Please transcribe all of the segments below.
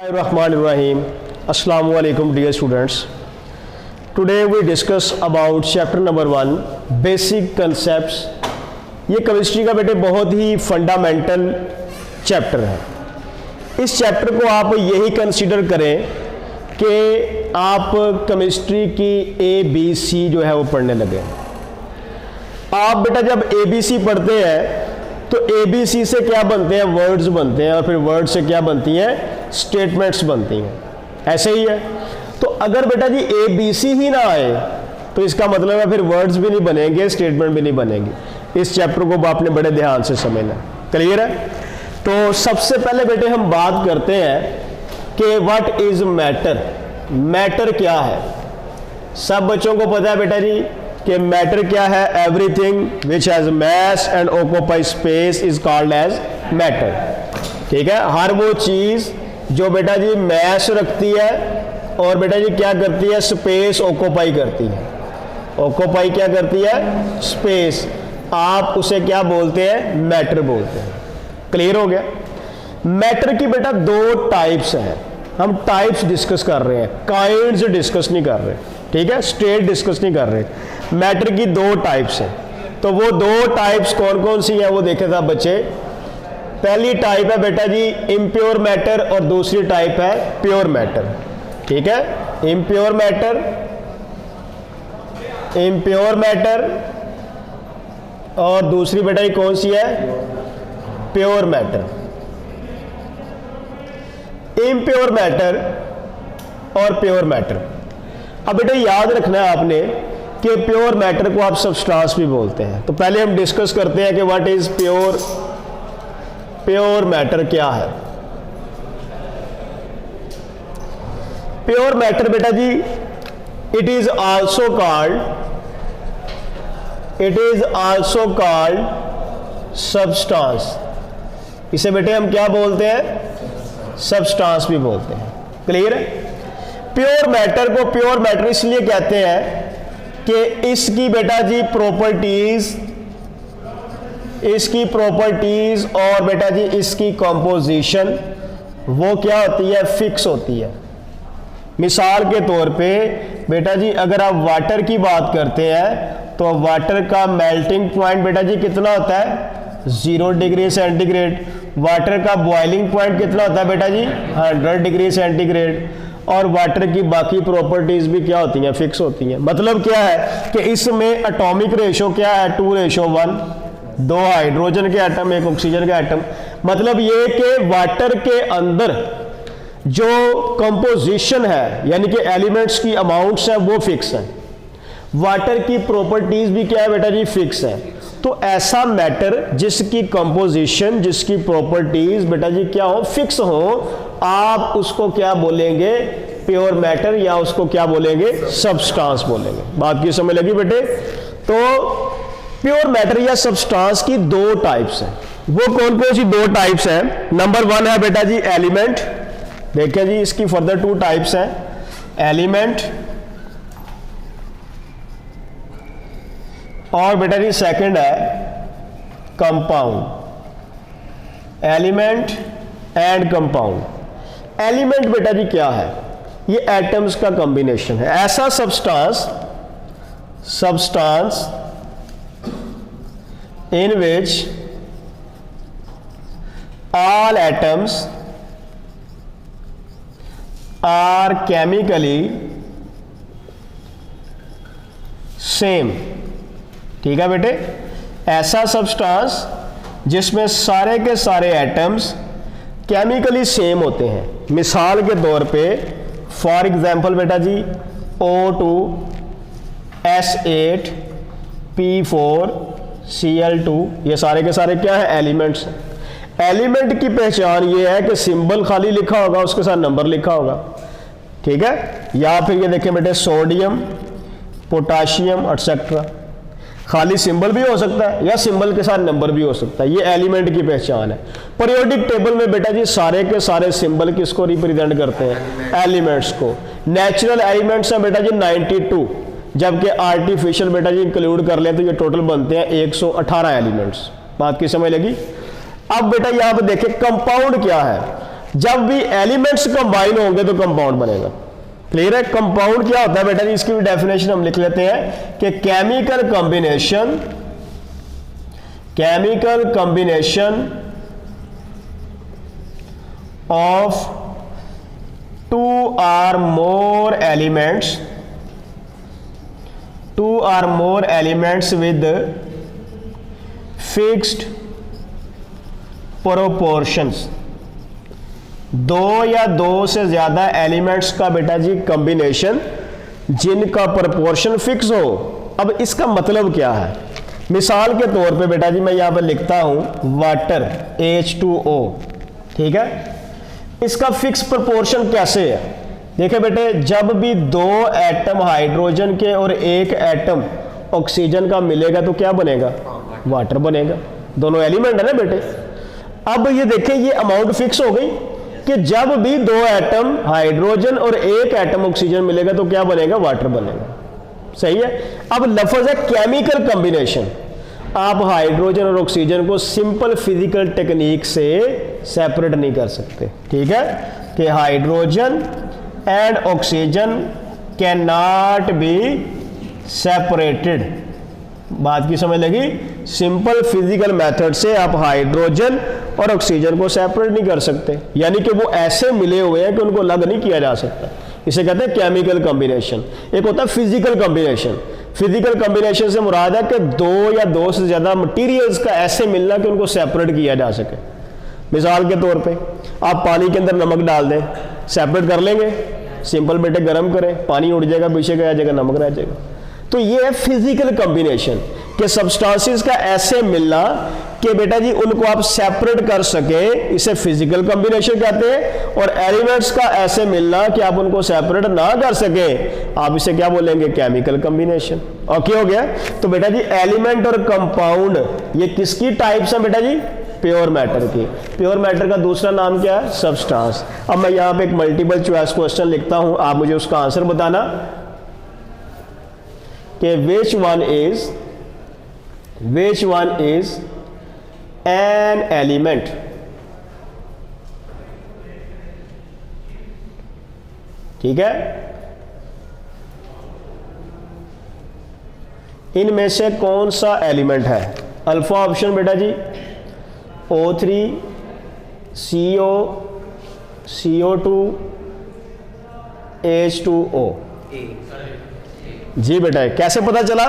Bismillahirrahmanirrahim. Assalamu alaikum dear students. Today we discuss about chapter number 1 basic concepts. ये chemistry का बेटे बहुत ही fundamental chapter है। इस चैप्टर को आप यही कंसीडर करें कि आप केमिस्ट्री की ABC जो है वो पढ़ने लगे। आप बेटा जब ABC पढ़ते हैं तो ABC से क्या बनते हैं, वर्ड्स बनते हैं, और फिर वर्ड से क्या बनती हैं, स्टेटमेंट्स बनती हैं। ऐसे ही है। तो अगर बेटा जी ABC ही ना आए तो इसका मतलब है फिर वर्ड्स भी नहीं बनेंगे, स्टेटमेंट भी नहीं बनेंगे। इस चैप्टर को आपने बड़े ध्यान से समझना। क्लियर है? तो सबसे पहले बेटे हम बात करते हैं कि व्हाट इज मैटर। मैटर क्या है? सब बच्चों को पता है बेटा जी कि मैटर क्या है। Everything which has mass and occupy space is called as matter. ठीक है, हर वो चीज जो बेटा जी मैस रखती है और बेटा जी क्या करती है, स्पेस ऑक्यूपाई करती है। ऑक्यूपाई क्या करती है, स्पेस। आप उसे क्या बोलते हैं, मैटर बोलते हैं। क्लियर हो गया? मैटर की बेटा दो टाइप्स हैं। हम टाइप्स डिस्कस कर रहे हैं, काइंड्स डिस्कस नहीं कर रहे। ठीक है, स्टेट डिस्कस नहीं कर रहे। मैटर की दो टाइप्स हैं। तो वो दो टाइप्स कौन कौन सी हैं वो देखे था बच्चे। पहली टाइप है बेटा जी इम्प्योर मैटर और दूसरी टाइप है प्योर मैटर। ठीक है, इम्प्योर मैटर, इम्प्योर मैटर, और दूसरी बेटा जी कौन सी है, प्योर मैटर। इम्प्योर मैटर और प्योर मैटर। अब बेटा याद रखना है आपने कि प्योर मैटर को आप सब्सटेंस भी बोलते हैं। तो पहले हम डिस्कस करते हैं कि what is pure. Pure matter क्या है? प्योर मैटर बेटा जी it is also called substance. इसे बेटे हम क्या बोलते हैं, सब्सटेंस भी बोलते हैं। क्लियर है? प्योर मैटर को प्योर मैटर इसलिए कहते हैं कि इसकी बेटा जी प्रॉपर्टीज और बेटा जी इसकी कंपोजिशन वो क्या होती है, फिक्स होती है। मिसाल के तौर पे बेटा जी अगर आप वाटर की बात करते हैं तो वाटर का मेल्टिंग पॉइंट बेटा जी कितना होता है, 0 डिग्री सेंटीग्रेड। वाटर का बॉइलिंग पॉइंट कितना होता है बेटा जी, 100 डिग्री सेंटीग्रेड। और वाटर की बाकी प्रॉपर्टीज भी क्या होती हैं, फिक्स होती हैं। मतलब क्या है कि इसमें एटॉमिक रेशो क्या है, 2:1। 2 हाइड्रोजन के एटम, 1 ऑक्सीजन का एटम। मतलब ये कि वाटर के अंदर जो कंपोजिशन है यानी कि एलिमेंट्स की अमाउंट्स है वो फिक्स है। वाटर की प्रॉपर्टीज भी क्या है बेटा जी, फिक्स है। तो ऐसा मैटर जिसकी कंपोजिशन, जिसकी प्रॉपर्टीज बेटा जी क्या हो, फिक्स हो, आप उसको क्या बोलेंगे, प्योर मैटर, या उसको क्या बोलेंगे, सब्सटेंस बोलेंगे। बात की समझ लगी बेटे? तो प्योर मैटर या सब्सटेंस की दो टाइप्स हैं। वो कौन कौन सी दो टाइप्स हैं? नंबर 1 है बेटा जी एलिमेंट। देखिए जी इसकी फर्दर 2 टाइप्स हैं, एलिमेंट और बेटा जी सेकंड है compound. Element and compound. Element बेटा जी क्या है, ये एटम्स का कॉम्बिनेशन है। ऐसा substance in which all atoms are chemically same। ठीक है बेटे, ऐसा सब्सटेंस जिसमें सारे के सारे एटम्स केमिकली सेम होते हैं। मिसाल के तौर पे फॉर एग्जांपल बेटा जी O2 S8 P4 Cl2, ये सारे के सारे क्या है, एलिमेंट्स। एलिमेंट की पहचान ये है कि सिंबल खाली लिखा होगा, उसके साथ नंबर लिखा होगा। ठीक है, या फिर ये देखें बेटे सोडियम, पोटाशियम एटसेट्रा, खाली सिंबल भी हो सकता है या सिंबल के साथ नंबर भी हो सकता है। ये एलिमेंट की पहचान है। पीरियोडिक टेबल में बेटा जी सारे के सारे सिंबल किसको रिप्रेजेंट करते हैं, एलिमेंट्स को। नेचुरल एलिमेंट्स हैं बेटा जी 92, जबकि आर्टिफिशियल बेटा जी इंक्लूड कर ले तो ये टोटल बनते हैं 118 एलिमेंट्स। बात की समझ लगी? अब बेटा यहां पर देखें कंपाउंड क्या है। जब भी एलिमेंट्स कंबाइन होंगे तो कंपाउंड बनेगा। क्लियर है? कंपाउंड क्या होता है बेटा जी, इसकी भी डेफिनेशन हम लिख लेते हैं कि chemical combination of two or more elements with fixed proportions. दो या दो से ज्यादा एलिमेंट्स का बेटा जी कॉम्बिनेशन जिनका प्रोपोर्शन फिक्स हो। अब इसका मतलब क्या है? मिसाल के तौर पे बेटा जी मैं यहां पर लिखता हूं वाटर H2O, ठीक है। इसका फिक्स प्रोपोर्शन कैसे है? देखिए बेटे, जब भी दो एटम हाइड्रोजन के और एक एटम ऑक्सीजन का मिलेगा तो क्या बनेगा? वाटर बनेगा। दोनों एलिमेंट है ना बेटे। अब ये देखें, ये अमाउंट फिक्स हो गई कि जब भी दो एटम हाइड्रोजन और एक एटम ऑक्सीजन मिलेगा तो क्या बनेगा? वाटर बनेगा। सही है। अब लफ्ज है केमिकल कॉम्बिनेशन। आप हाइड्रोजन और ऑक्सीजन को सिंपल फिजिकल टेक्निक से सेपरेट नहीं कर सकते, ठीक है, कि hydrogen and oxygen can not be separated. बात की समझ लगी? सिंपल फिजिकल मेथड से आप हाइड्रोजन और ऑक्सीजन को सेपरेट नहीं कर सकते, यानी कि वो ऐसे मिले हुए हैं कि उनको अलग नहीं किया जा सकता। इसे कहते हैं केमिकल कॉम्बिनेशन। एक होता है फिजिकल कॉम्बिनेशन। फिजिकल कॉम्बिनेशन से मुराद है कि दो या दो से ज्यादा मटेरियल्स का ऐसे मिलना कि उनको सेपरेट किया जा सके। मिसाल के तौर पे आप पानी के अंदर नमक डाल दें, सेपरेट कर लेंगे? सिंपल बेटे, गर्म करें, पानी उड़ जाएगा, पीछे का जगह नमक रह जाएगा। तो ये है फिजिकल कॉम्बिनेशन के सब्सटेंसेस का ऐसे मिलना कि बेटा जी उनको आप सेपरेट कर सके, इसे फिजिकल कॉम्बिनेशन कहते हैं। और एलिमेंट्स का ऐसे मिलना कि आप उनको सेपरेट ना कर सके, आप इसे क्या बोलेंगे? Chemical combination. ओके हो गया? तो बेटा जी एलिमेंट और कंपाउंड ये किसकी टाइप्स हैं बेटा जी? प्योर मैटर की। प्योर मैटर का दूसरा नाम क्या है? सब्सटेंस। अब मैं यहां पे एक मल्टीपल चॉइस क्वेश्चन लिखता हूं, आप मुझे उसका आंसर बताना कि which one is an element। ठीक है, इनमें से कौन सा एलिमेंट है? अल्फा ऑप्शन बेटा जी O3, CO, CO2, H2O। जी बेटा, कैसे पता चला?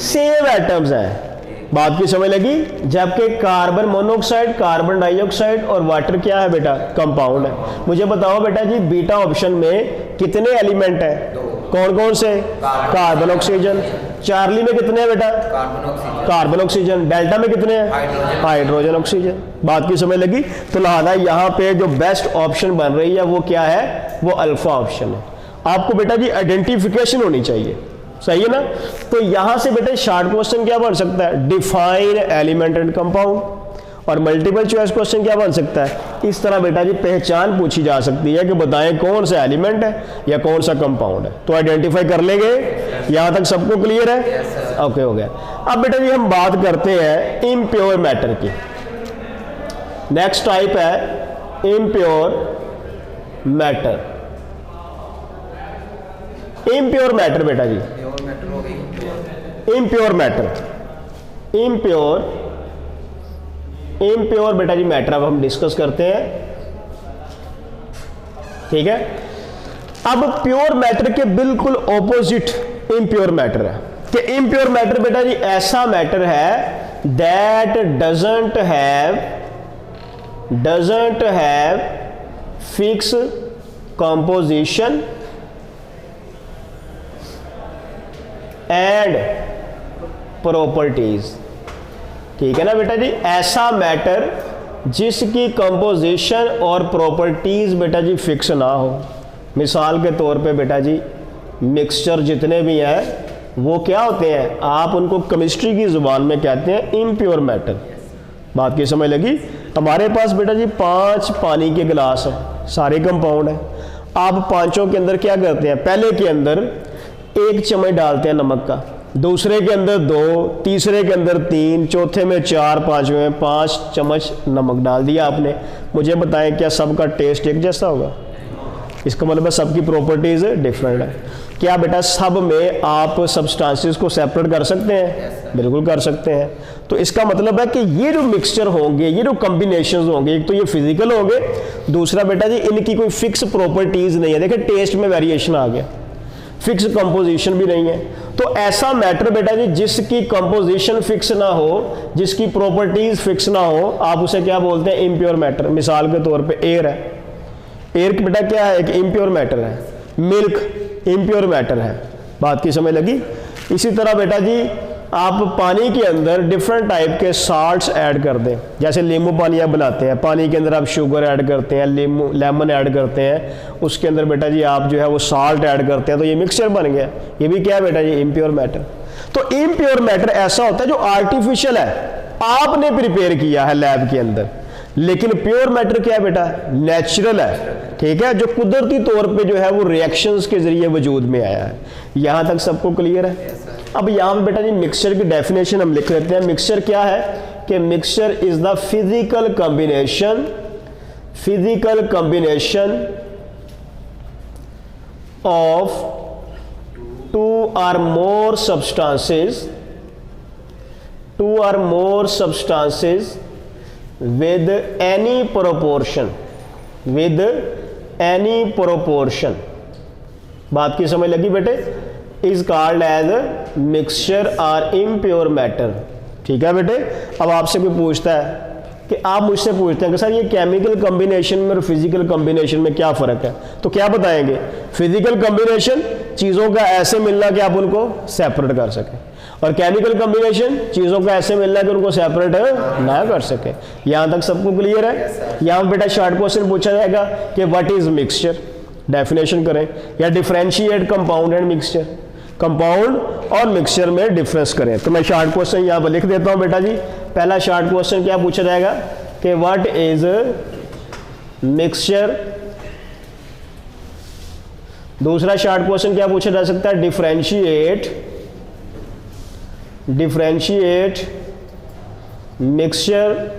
सेम एटम्स हैं। बात की समझ लगी? जबकि कार्बन मोनोऑक्साइड, कार्बन डाइऑक्साइड और वाटर क्या है बेटा? कंपाउंड है। मुझे बताओ बेटा जी, बीटा ऑप्शन में कितने एलिमेंट है? कौन कौन से? Carbon oxygen. चार्ली में कितने हैं बेटा? Carbon oxygen. डेल्टा में कितने हैं? Hydrogen oxygen. बात की समझ लगी? तो लिहाजा यहाँ पे जो बेस्ट ऑप्शन बन रही है वो क्या है? वो अल्फा ऑप्शन है। आपको बेटा जी आइडेंटिफिकेशन होनी चाहिए। सही है ना? तो यहां से बेटा शॉर्ट क्वेश्चन क्या बन सकता है? Define element and compound. और मल्टीपल चॉइस क्वेश्चन क्या बन सकता है? इस तरह बेटा जी पहचान पूछी जा सकती है कि बताएं कौन सा एलिमेंट है या कौन सा कंपाउंड है। तो आइडेंटिफाई कर लेंगे। यहां तक सबको क्लियर है? ओके हो गया। अब बेटा जी हम बात करते हैं इम्प्योर मैटर की। नेक्स्ट टाइप है इम्प्योर मैटर। इम्प्योर मैटर बेटा जी, इम्प्योर मैटर, इम्प्योर बेटा जी मैटर अब हम डिस्कस करते हैं। ठीक है। अब प्योर मैटर के बिल्कुल ऑपोजिट इम्प्योर मैटर है कि इम्प्योर मैटर बेटा जी ऐसा मैटर है that doesn't have fix composition and properties. ठीक है ना बेटा जी? ऐसा मैटर जिसकी कंपोजिशन और प्रॉपर्टीज बेटा जी फिक्स ना हो। मिसाल के तौर पे बेटा जी मिक्सचर जितने भी हैं वो क्या होते हैं? आप उनको केमिस्ट्री की जुबान में कहते हैं इम्प्योर मैटर। बात की समझ लगी? हमारे पास बेटा जी 5 पानी के गिलास हैं, सारे कंपाउंड हैं। आप पांचों के अंदर क्या करते हैं? पहले के अंदर 1 चम्मच डालते हैं नमक का, दूसरे के अंदर 2, तीसरे के अंदर 3, चौथे में 4, पांचवें में 5 चम्मच नमक डाल दिया आपने। मुझे बताएं क्या सबका टेस्ट एक जैसा होगा? इसका मतलब है सबकी प्रॉपर्टीज डिफरेंट है। क्या बेटा सब में आप सब्सटेंसेस को सेपरेट कर सकते हैं? बिल्कुल कर सकते हैं। तो इसका मतलब है कि ये जो मिक्सचर होंगे, ये जो कॉम्बिनेशंस होंगे, एक तो ये फिजिकल होंगे, दूसरा बेटा जी इनकी कोई फिक्स प्रॉपर्टीज नहीं है। देखिए टेस्ट में वेरिएशन आ गया, फिक्स कंपोजिशन भी नहीं है। तो ऐसा मैटर बेटा जी जिसकी कंपोजिशन फिक्स ना हो, जिसकी प्रॉपर्टीज फिक्स ना हो, आप उसे क्या बोलते हैं? Impure matter. मिसाल के तौर पे एयर है, एयर बेटा क्या है? एक इम्प्योर मैटर है। मिल्क इम्प्योर मैटर है। बात की समझ लगी? इसी तरह बेटा जी आप पानी के अंदर डिफरेंट टाइप के साल्ट्स ऐड कर दें, जैसे नींबू पानी आप बनाते हैं, पानी के अंदर आप शुगर ऐड करते हैं, लेमन ऐड करते हैं, उसके अंदर बेटा जी आप जो है वो साल्ट ऐड करते हैं, तो ये मिक्सचर बन गया। ये भी क्या है बेटा जी? Impure matter. तो इम्प्योर मैटर ऐसा होता है जो आर्टिफिशियल है, आपने प्रिपेयर किया है लैब के अंदर। लेकिन प्योर मैटर क्या है बेटा? नेचुरल है, ठीक है, जो कुदरती तौर पे जो है वो रिएक्शंस के जरिए वजूद में आया है। यहां तक सबको क्लियर है? अब यहां पे बेटा जी मिक्सचर की डेफिनेशन हम लिख लेते हैं। मिक्सचर क्या है? कि mixture is the physical combination of 2 or more substances with any proportion। बात की समझ लगी बेटे? इज कॉल्ड एज मिक्सचर और इम्प्योर मैटर। ठीक है बेटे? अब आपसे कोई पूछता है कि आप मुझसे पूछते हैं कि सर ये केमिकल कॉम्बिनेशन में और फिजिकल कॉम्बिनेशन में क्या फ़र्क है, तो क्या बताएंगे? फिजिकल कॉम्बिनेशन चीज़ों का ऐसे मिलना कि आप उनको सेपरेट कर सकें, और केमिकल कॉम्बिनेशन चीज़ों का ऐसे मिलना कि उनको सेपरेट ना कर सके। यहाँ तक सबको क्लियर है? यहाँ बेटा शॉर्ट क्वेश्चन पूछा जाएगा कि व्हाट इज मिक्सचर, डेफिनेशन करें, या differentiate compound and mixture, compound और मिक्सचर में डिफरेंस करें। तो मैं शॉर्ट क्वेश्चन यहाँ पर लिख देता हूँ बेटा जी। पहला शॉर्ट क्वेश्चन क्या पूछा जाएगा कि व्हाट इज मिक्सचर। दूसरा शॉर्ट क्वेश्चन क्या पूछा जा सकता है? Differentiate mixture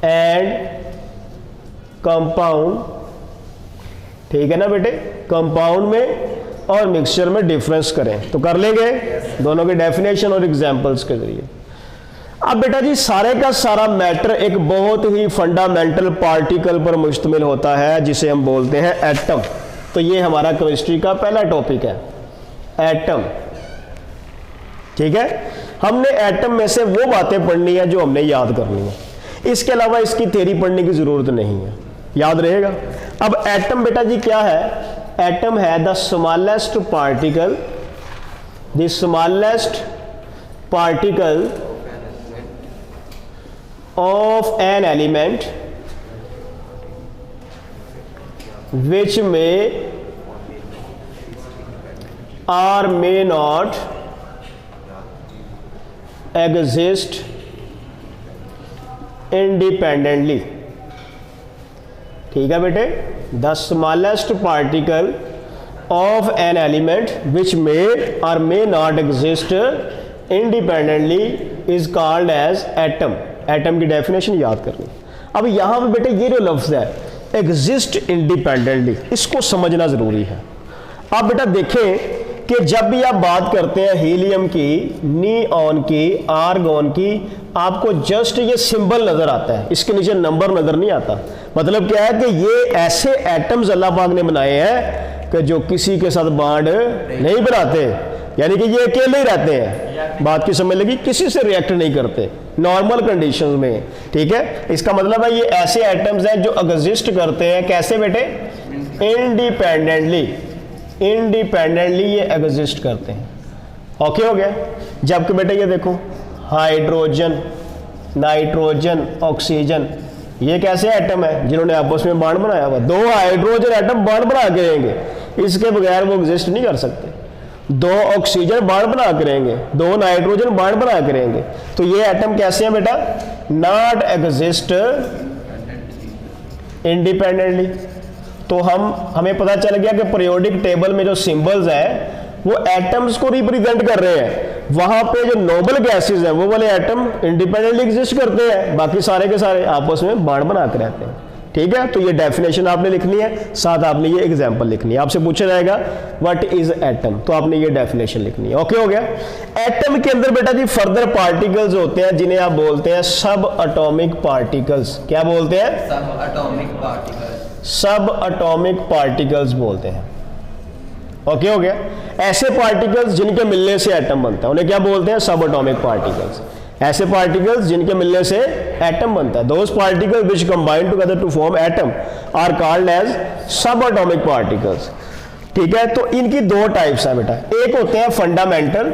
and compound. ठीक है ना बेटे? कंपाउंड में और मिक्सचर में डिफरेंस करें। तो कर लेंगे दोनों की डेफिनेशन और एग्जांपल्स के जरिए। अब बेटा जी सारे का सारा मैटर एक बहुत ही फंडामेंटल पार्टिकल पर मुश्तमिल होता है जिसे हम बोलते हैं एटम। तो ये हमारा केमिस्ट्री का पहला टॉपिक है, एटम। ठीक है? हमने एटम में से वो बातें पढ़नी है जो हमने याद करनी है, इसके अलावा इसकी थ्योरी पढ़ने की जरूरत नहीं है, याद रहेगा। अब एटम बेटा जी क्या है? एटम है the smallest particle of an element which may or may not exist independently। ठीक है बेटे? The smallest particle of an element which may और may not exist independently is called as atom. Atom की definition याद करनी। अब यहां पे बेटे ये जो लफ्ज है एग्जिस्ट इंडिपेंडेंटली, इसको समझना जरूरी है। आप बेटा देखें कि जब भी आप बात करते हैं हीलियम की, नियॉन की, आर्गॉन की, आपको जस्ट ये सिंबल नजर आता है, इसके नीचे नंबर नजर नहीं आता। मतलब क्या है कि ये ऐसे एटम्स अल्लाह पाक ने बनाए हैं कि जो किसी के साथ बॉन्ड नहीं बनाते, यानी कि ये अकेले ही रहते हैं। बात की समझ लगी? किसी से रिएक्ट नहीं करते नॉर्मल कंडीशंस में। ठीक है? इसका मतलब है ये ऐसे एटम्स हैं जो एग्जिस्ट करते हैं कैसे बेटे? इंडिपेंडेंटली ये एग्जिस्ट करते हैं। ओके हो गया? जबकि बेटे ये देखो हाइड्रोजन, नाइट्रोजन, ऑक्सीजन, ये कैसे एटम है जिन्होंने आपस में बॉन्ड बनाया हुआ। 2 हाइड्रोजन एटम बॉन्ड बना के रहेंगे, इसके बगैर वो एग्जिस्ट नहीं कर सकते। 2 ऑक्सीजन बॉन्ड बना के रहेंगे, 2 नाइट्रोजन बॉन्ड बना के रहेंगे। तो ये एटम कैसे हैं बेटा? Not exist independently. तो हमें पता चल गया कि पीरियोडिक टेबल में जो सिंबल्स हैं वो एटम्स को रिप्रेजेंट कर रहे हैं। वहां पे जो नोबल गैसेस हैं वो वाले एटम इंडिपेंडेंटली एग्जिस्ट करते हैं, बाकी सारे के सारे आपस में बांड बना के रहते हैं। ठीक है, तो ये डेफिनेशन आपने लिखनी है, साथ आपने ये एग्जांपल लिखनी है। आपसे पूछा जाएगा व्हाट इज एटम, तो आपने ये डेफिनेशन लिखनी है। ओके हो गया। एटम के अंदर बेटा जी फर्दर पार्टिकल्स होते हैं जिन्हें आप बोलते हैं सब एटॉमिक पार्टिकल्स। क्या बोलते हैं? सब एटॉमिक पार्टिकल्स। सब एटॉमिक पार्टिकल्स बोलते हैं। ओके हो गया। ऐसे पार्टिकल्स जिनके मिलने से एटम बनता है उन्हें क्या बोलते हैं? सब एटॉमिक पार्टिकल्स। ऐसे पार्टिकल्स जिनके मिलने से एटम बनता है, those particles which combine together to form atom are called as subatomic particles. ठीक है, तो इनकी दो टाइप्स है बेटा। एक होते हैं फंडामेंटल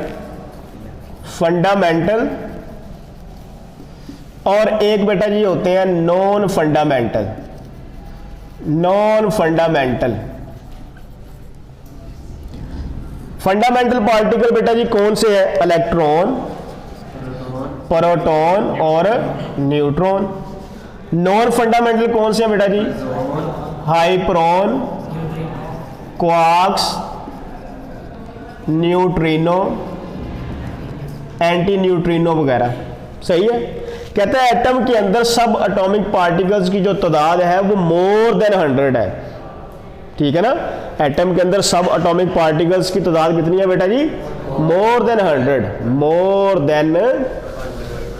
और एक बेटा जी होते हैं नॉन फंडामेंटल। फंडामेंटल पार्टिकल बेटा जी कौन से है? इलेक्ट्रॉन, प्रोटॉन और न्यूट्रॉन। नॉन फंडामेंटल कौन से हैं बेटा जी? हाइप्रोन, क्वार्क्स, न्यूट्रिनो, एंटी न्यूट्रिनो वगैरह। सही है। कहता है एटम के अंदर सब एटॉमिक पार्टिकल्स की जो तादाद है वो मोर देन 100 है। ठीक है ना, एटम के अंदर सब एटॉमिक पार्टिकल्स की तादाद कितनी है बेटा जी? मोर देन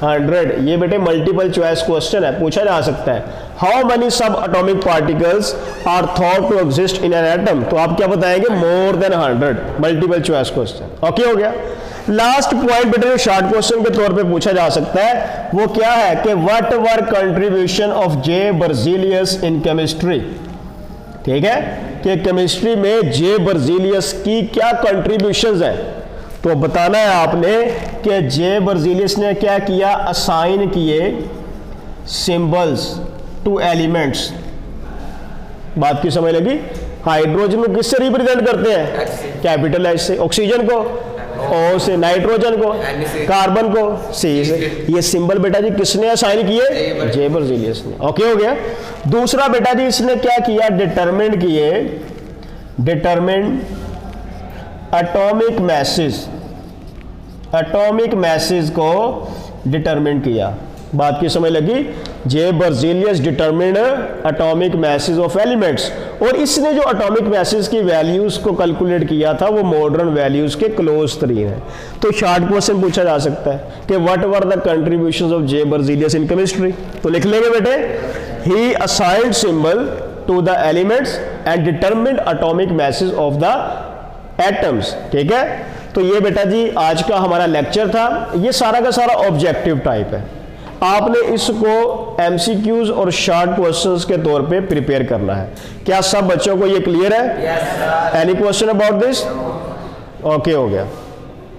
100। ये बेटे मल्टीपल चॉइस क्वेश्चन है, पूछा जा सकता है। How many subatomic particles are thought to exist in an atom, तो आप क्या बताएंगे? More than 100। Multiple choice question. Okay हो गया। लास्ट पॉइंट बेटे जो शॉर्ट क्वेश्चन के तौर पे पूछा जा सकता है वो क्या है कि what were contribution of J Berzelius in chemistry. ठीक है, कि केमिस्ट्री में जे बर्जीलियस की क्या कंट्रीब्यूशंस है, तो बताना है आपने कि जे बर्जीलियस ने क्या किया? असाइन किए सिंबल्स टू एलिमेंट्स। बात की समझ लगी? हाइड्रोजन को किससे रिप्रेजेंट करते हैं? कैपिटल एच से। ऑक्सीजन को ओ से, नाइट्रोजन को, कार्बन को सी से। ये सिंबल बेटा जी किसने असाइन किए? जे बर्जीलियस ने। ओके हो गया। दूसरा बेटा जी इसने क्या किया? डिटरमिन एटॉमिक मैसेज को डिटरमिन किया। बात की समझ लगी? J Berzelius determine atomic masses of elements, और इसने जो एटॉमिक मैसेज की वैल्यूज को कैलकुलेट किया था वो मॉडर्न वैल्यूज के क्लोज तरीन है। तो शॉर्ट क्वेश्चन पूछा जा सकता है कि what were the contributions of J Berzelius in chemistry, तो लिख लेंगे बेटे he assigned symbol to the elements and determined atomic masses of the atoms. ठीक है, तो ये बेटा जी आज का हमारा लेक्चर था। ये सारा का सारा ऑब्जेक्टिव टाइप है। आपने इसको एमसीक्यूज और शॉर्ट क्वेश्चंस के तौर पे प्रिपेयर करना है। क्या सब बच्चों को ये क्लियर है? Any question about this? Okay हो गया।